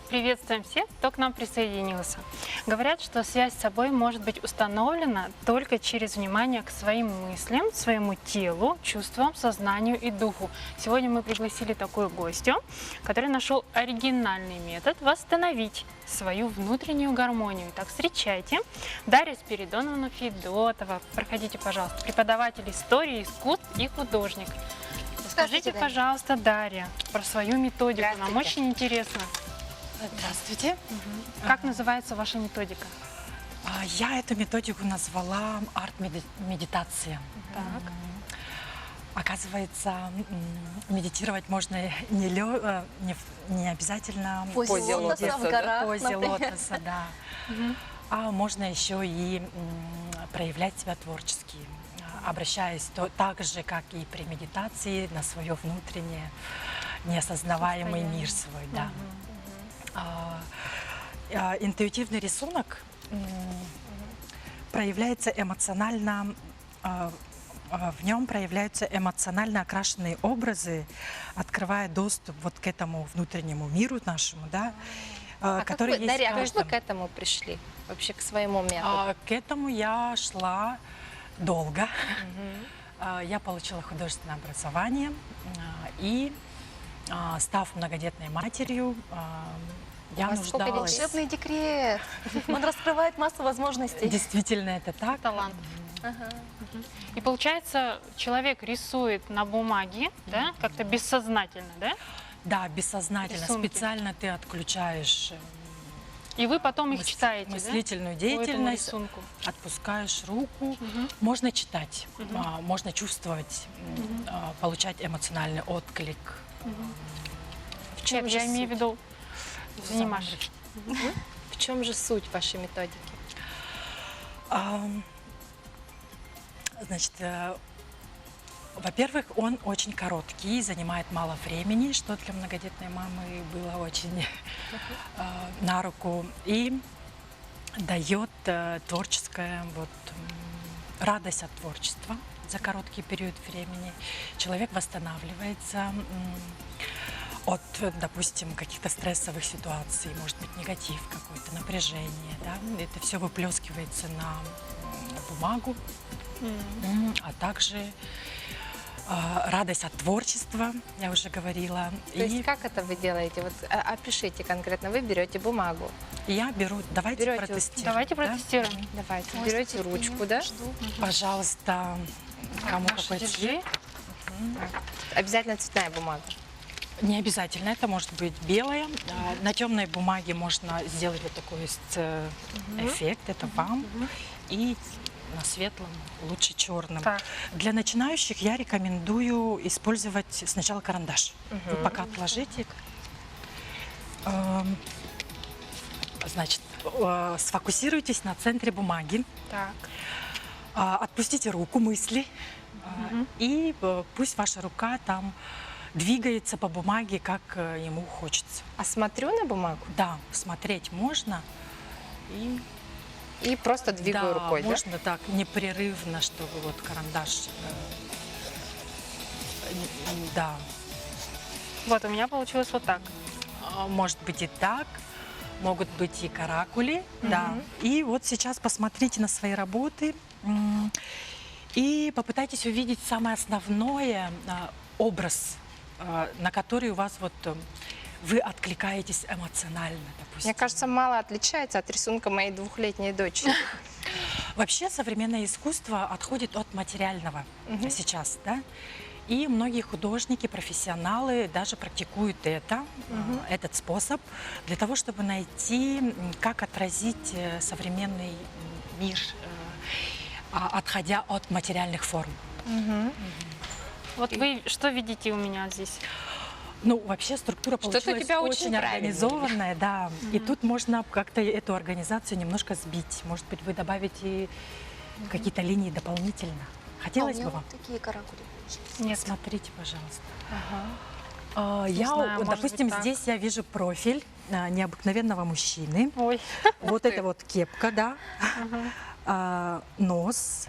Приветствуем всех, кто к нам присоединился. Говорят, что связь с собой может быть установлена только через внимание к своим мыслям, своему телу, чувствам, сознанию и духу. Сегодня мы пригласили такую гостью, который нашел оригинальный метод восстановить свою внутреннюю гармонию. Итак, встречайте Дарья Спиридоновна Федотова. Проходите, пожалуйста, преподаватель истории, искусств и художник. Расскажите, Дарья. пожалуйста, Дарья, про свою методику. Нам Здравствуйте. очень интересно. Здравствуйте. Как называется ваша методика? Я эту методику назвала арт-медитация. Так. Оказывается, медитировать можно не обязательно В позе лотоса в горах, позе например. лотоса, да. А можно еще и проявлять себя творчески, обращаясь так же, как и при медитации, на свое внутреннее неосознаваемый мир свой. Да. Интуитивный рисунок проявляется эмоционально, в нем проявляются эмоционально окрашенные образы, открывая доступ вот к этому внутреннему миру нашему, да, А который есть в Дарья, как вы каждом. к этому пришли? Вообще к своему методу? К этому я шла долго. Я получила художественное образование и, став многодетной матерью, я вас сколько нуждалась... детей? Волшебный декрет. Он раскрывает массу возможностей. Действительно, это так. Талант. И получается, человек рисует на бумаге, да, как-то бессознательно, да? Да, бессознательно, Рисунки. специально ты отключаешь И вы потом их читаете, мыслительную да? По этому деятельность, рисунку. отпускаешь руку, можно читать, можно чувствовать, получать эмоциональный отклик. В чем Нет, же я имею в суть? виду, занимаешь. В чем же суть вашей методики? Значит, во-первых, он очень короткий, занимает мало времени, что для многодетной мамы было очень на руку, и дает творческое, радость от творчества за короткий период времени. Человек восстанавливается от, допустим, каких-то стрессовых ситуаций, может быть, негатив какой-то, напряжение, да? Это все выплескивается на бумагу, а также радость от творчества, я уже говорила. То есть как это вы делаете? Вот опишите конкретно. Вы берете бумагу. Я беру, давайте Берете, протестируем. Давайте да? протестируем. Давайте, берете ручку, да? Пожалуйста, кому Маша, какой держи. цвет? Обязательно цветная бумага. Не обязательно, это может быть белая. На темной бумаге можно сделать вот такой эффект, это вам. И на светлом лучше черным. Так. Для начинающих я рекомендую использовать сначала карандаш. Вы пока отложите. Значит, сфокусируйтесь на центре бумаги. Так. Отпустите руку, мысли. И пусть ваша рука там двигается по бумаге, как ему хочется. А смотрю на бумагу Да, смотреть можно. и просто двигаю Да, рукой, да? можно так непрерывно, чтобы вот карандаш, да, Вот, у меня получилось вот так. может быть и так, могут быть и каракули, да. И вот сейчас посмотрите на свои работы и попытайтесь увидеть самое основное, образ, на который у вас вы откликаетесь эмоционально, допустим. Мне кажется, мало отличается от рисунка моей двухлетней дочери. Вообще современное искусство отходит от материального сейчас, да? И многие художники, профессионалы даже практикуют этот способ для того, чтобы найти, как отразить современный мир, отходя от материальных форм. Вот вы что видите у меня здесь? Ну, вообще структура Что-то у получилась тебя очень очень правильно. организованная, да. И тут можно как-то эту организацию немножко сбить. Может быть, вы добавите какие-то линии дополнительно. А у Хотелось меня бы вам? вот такие каракули получились. Нет. Смотрите, пожалуйста. знаю, может Допустим, быть, так. здесь я вижу профиль необыкновенного мужчины. Ой. Вот это вот кепка, да. Нос,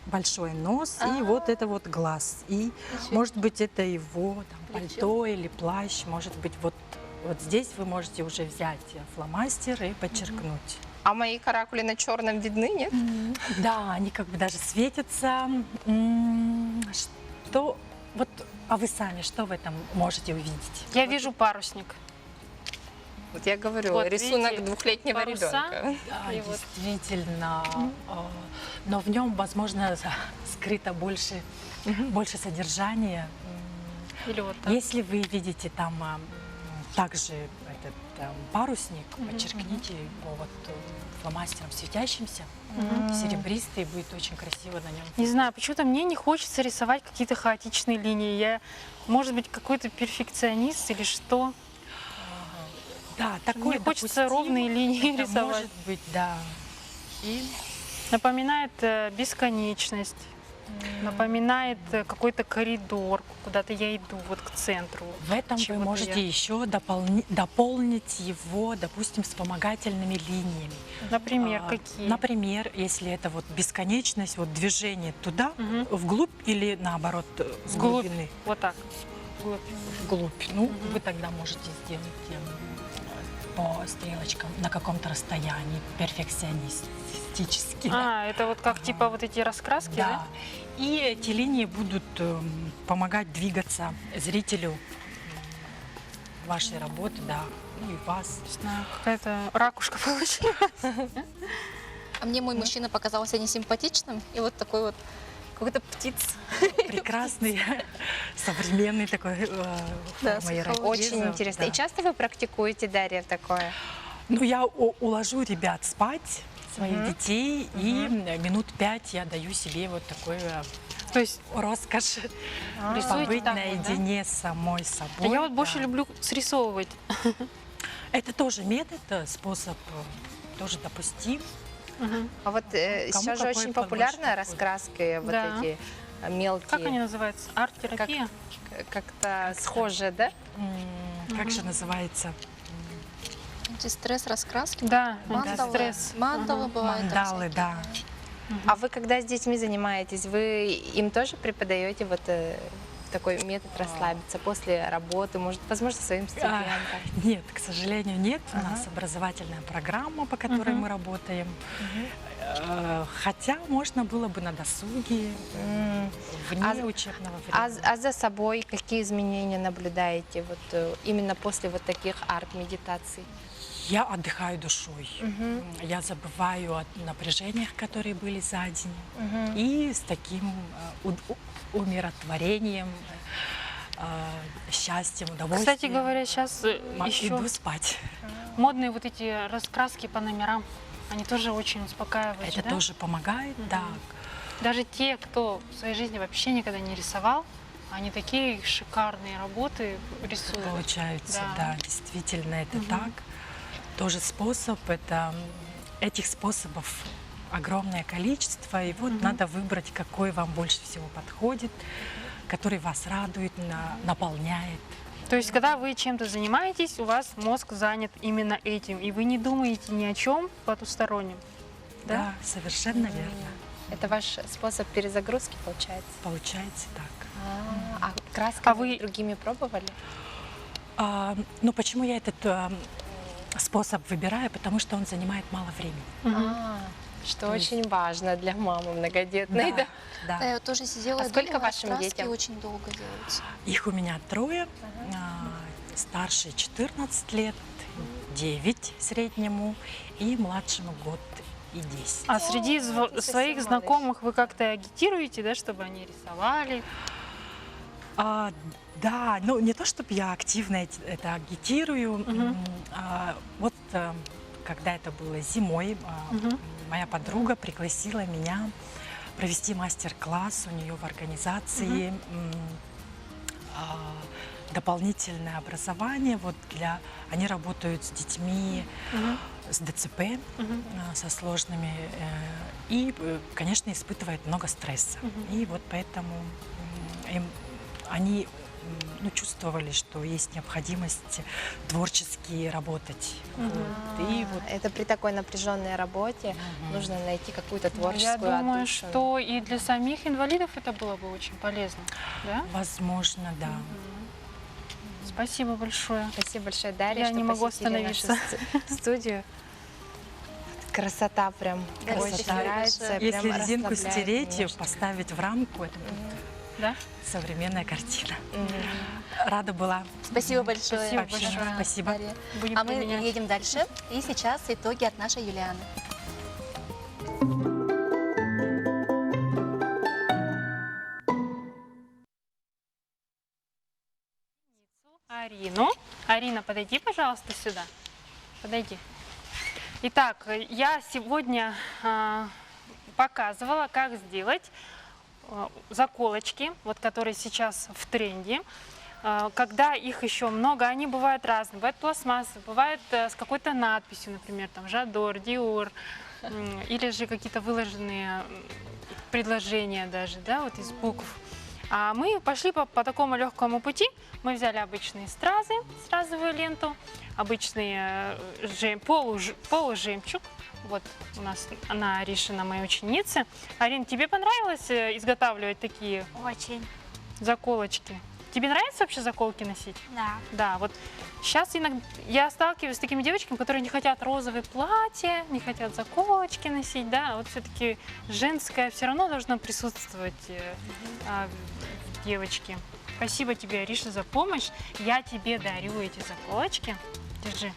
большой нос, и вот это вот глаз. И, может быть, это его там, пальто или плащ. Может быть, вот здесь вы можете уже взять фломастер и подчеркнуть. А мои каракули на черном видны, нет? Да, они как бы даже светятся. А вы сами что в этом можете увидеть? Я вижу парусник. Вот я говорю, Вот, рисунок видите, двухлетнего паруса. ребенка. Да, И вот. действительно. Но в нем, возможно, скрыто больше содержания. Или вот так. Если вы видите там также парусник, подчеркните его вот фломастером светящимся, серебристый, будет очень красиво на нем. Не знаю, почему-то мне не хочется рисовать какие-то хаотичные линии. Я, может быть, какой-то перфекционист или что. Да, такой Мне хочется допустим, ровные линии это рисовать. может быть, да. И Напоминает бесконечность, напоминает какой-то коридор, куда-то я иду, вот к центру. в этом вы чего-то можете я. еще дополнить его, допустим, вспомогательными линиями. Например, какие? Например, если это вот бесконечность, вот движение туда, вглубь или наоборот, с Вглубь. глубины. Вот так. Вглубь. Вглубь. Ну, вы тогда можете сделать по стрелочкам на каком-то расстоянии, перфекционистически. А, это вот как типа вот эти раскраски, да? Да. И эти линии будут помогать двигаться зрителю вашей работы, да, ну и вас. Не знаю, какая-то ракушка получилась. А мне мой мужчина показался несимпатичным, и вот такой вот какой-то птиц. Прекрасный, современный такой Да, форма ирокеза. Очень интересно. Да. И часто вы практикуете, Дарья, такое? Ну, я уложу ребят спать, своих детей, и минут 5 я даю себе вот такую То есть роскошь рисуете побыть так вот, да? наедине с самой собой. я вот больше да. люблю срисовывать. Это тоже метод, способ тоже допустим. А вот сейчас же какой очень подборщик популярны подходит. раскраски, вот Да. эти мелкие. Как они называются? Арт-терапия? Как-то схожие, да? Как же называется? Антистресс, раскраски. Да, Мандалы. стресс. Мандалы бывают. там Мандалы, да. А вы когда с детьми занимаетесь, вы им тоже преподаете вот такой метод расслабиться после работы, может, возможно, своим студентам? Нет, к сожалению, нет. У нас образовательная программа, по которой мы работаем. Хотя можно было бы на досуге, вне учебного времени. А за собой какие изменения наблюдаете вот именно после вот таких арт-медитаций? Я отдыхаю душой. Я забываю о напряжениях, которые были за день. И с таким умиротворением, счастьем, удовольствием. Кстати говоря, сейчас еще иду спать. модные вот эти раскраски по номерам, они тоже очень успокаивают, Это да? тоже помогает, да. Даже те, кто в своей жизни вообще никогда не рисовал, они такие шикарные работы рисуют. Получается, Да. да, действительно это так. Тоже способ, этих способов огромное количество, и вот надо выбрать, какой вам больше всего подходит, который вас радует, наполняет. То есть, когда вы чем-то занимаетесь, у вас мозг занят именно этим, и вы не думаете ни о чем потустороннем. Да? Да, совершенно верно. Это ваш способ перезагрузки, получается? Получается так. А красками А вы- другими пробовали? Но почему я этот способ выбираю? Потому что он занимает мало времени. Что очень важно для мамы многодетной, да? Да, Да. я вот тоже сидела А и сколько думала, вашим раскраски детям? очень долго делаются. Их у меня 3. Старший 14 лет, 9 среднему, и младшему год и 10. А среди совсем своих малыш. знакомых вы как-то агитируете, да, чтобы они рисовали? Да, ну не то, чтобы я активно это агитирую. Вот когда это было зимой, моя подруга пригласила меня провести мастер-класс у нее в организации. Дополнительное образование. Вот они работают с детьми с ДЦП, со сложными, и, конечно, испытывают много стресса. И вот поэтому они чувствовали, что есть необходимость творчески работать. Вот. И вот Это при такой напряженной работе нужно найти какую-то творческую Я думаю, отдушину. что и для самих инвалидов это было бы очень полезно. Да? возможно, да. Спасибо большое. Спасибо большое, Дарья, Я что не могу посетили нашу остановиться. студию. Красота прям. Да, Очень спасибо нравится. большое. прям Если резинку расслабляет, стереть и конечно. поставить в рамку, это будет Да? современная картина. Рада была. Спасибо большое. Спасибо Вообще, большое. спасибо. Дарья. Будем А мы применять. едем дальше. И сейчас итоги от нашей Юлианы. Арину. Арина, подойди, пожалуйста, сюда. Подойди. Итак, я сегодня показывала, как сделать заколочки, вот которые сейчас в тренде. Когда их еще много, они бывают разные. Бывают пластмассовые, бывают с какой-то надписью, например, там Жадор, Диор, или же какие-то выложенные предложения даже, да, вот из букв. А мы пошли по такому легкому пути. Мы взяли обычные стразы, стразовую ленту, обычный полужемчуг. Вот у нас она, Аришина, моя ученица. Арин, тебе понравилось изготавливать такие Очень. заколочки? Тебе нравится вообще заколки носить? Да. Да, вот сейчас иногда я сталкиваюсь с такими девочками, которые не хотят розовые платья, не хотят заколочки носить, да, вот все-таки женское все равно должно присутствовать в девочке. Спасибо тебе, Ариша, за помощь. Я тебе дарю эти заколочки. Держи.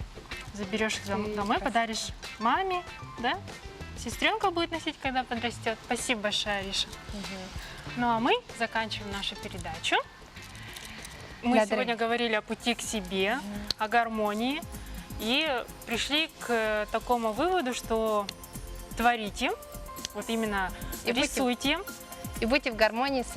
Заберешь их домой, подаришь маме, да? Сестренка будет носить, когда подрастет. Спасибо большое, Ариша. Ну а мы заканчиваем нашу передачу. Мы сегодня говорили о пути к себе, о гармонии и пришли к такому выводу, что творите, вот именно рисуйте. И будьте в гармонии с